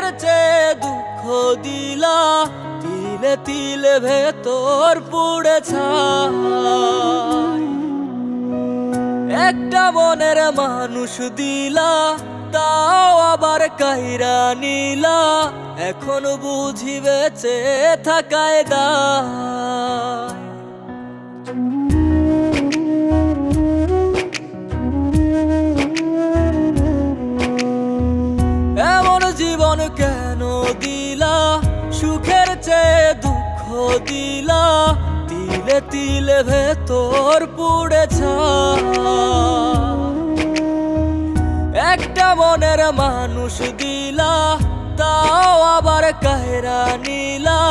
সুখের চেয়ে দুঃখ দিলা, তিলে তিলে ভেতর পুড়ে ছাই। একটা মনের মানুষ দিলা, তাও আবার কাইরা নিলা, এখন বুঝি বেঁচে থাকায় দায়। এমন জীবন কেন দিলা, সুখের চেয়ে দুঃখ দিলা, তিলে তিলে ভেতর পুড়ে ছাই। একটা মনের মানুষ দিলা, তাও আবার কাহেরা নিলা,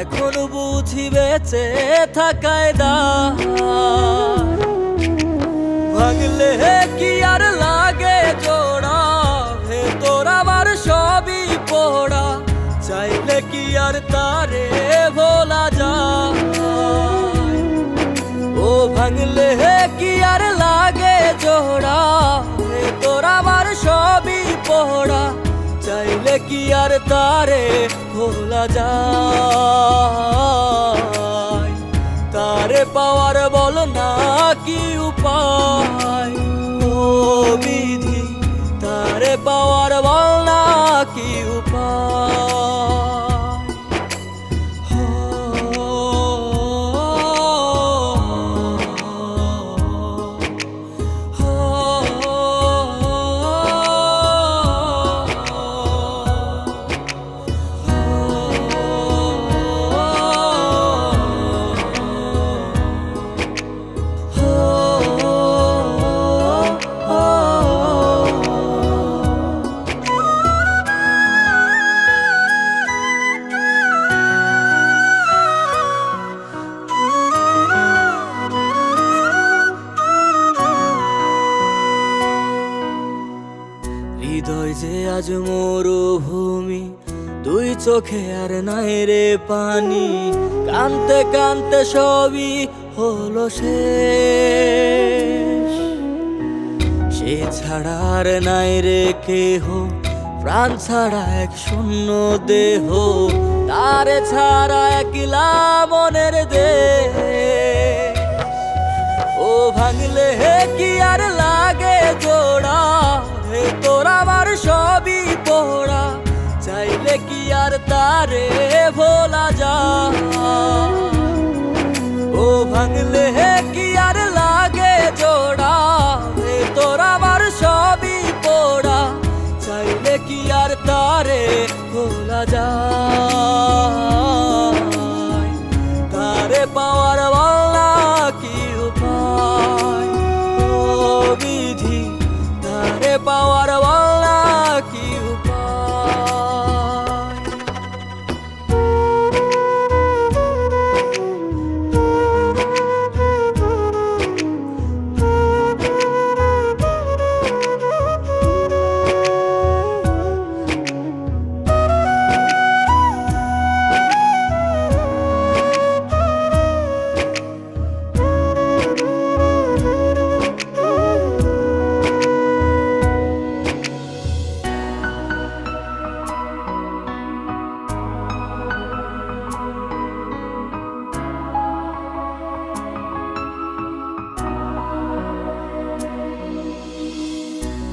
এখন বুঝি বেঁচে থাকায় দায়। ভাঙলে কি আর লাগে জোড়া, ভেতর আমার সবই পোড়া, চাইলে কি আর তারে ভোলা যায়। ও ভাঙলে কি আর লাগে জোড়া, ভেতর আমার সবই পোড়া, চাইলে কি আর তারে ভোলা যায়। তারে পাওয়ার বল না কি উপায়, ও বিধি তারে পাওয়ার বল না কি উপায়। হৃদয় যে আজ মরুভূমি, দুই চোখে আর নাই রে পানি, কানতে কানতে সবই হলো শেষ। সে ছাড়া আর নাই রে কেহ, প্রাণ ছাড়া এক শূন্য দেহ, তারে ছাড়া একলা মনের দেহ। ও ভাঙলে কি আর লাগে জোড়া, ভেতর আমার সবই পোড়া, চাইলে কি আর তারে ভোলা যায়। ও ভাঙলে কি আর লাগে জোড়া, ভেতর আমার সবই পোড়া, চাইলে কি আর তারে ভোলা যায়। তারে পাওয়ার বলা কি উপায়, ও বিধি তারে পাওয়ার বলা কি উপায়।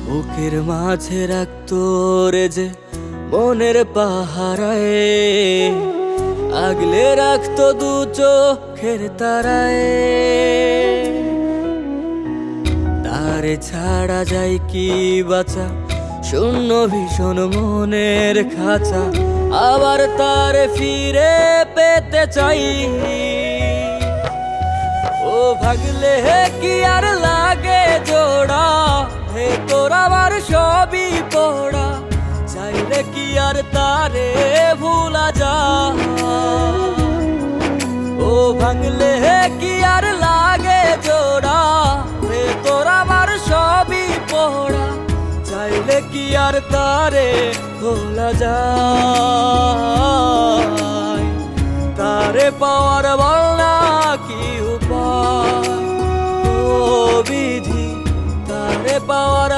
বুকের মাঝে রাখতো রে যে মনের পাহারায়, আগলে রাখতো দু চোখের তারায়। তারে ছাড়া যায় কি বাঁচা, শূন্য ভীষণ মনের খাঁচা, আবার তারে ফিরে পেতে চাই। ও ভাগলে কি আর লাগে জোড়া, ভেতর আমার সবই পোড়া, চাইলে কি আর তারে ভুলা যায়। ও ভাঙলে কি আর লাগে জোড়া, ভেতর আমার সবই পোড়া, চাইলে কি আর তারে ভোলা যায়। তারে পাওয়ার বলা কি উপায়, ও বিধি তারে পাওয়ার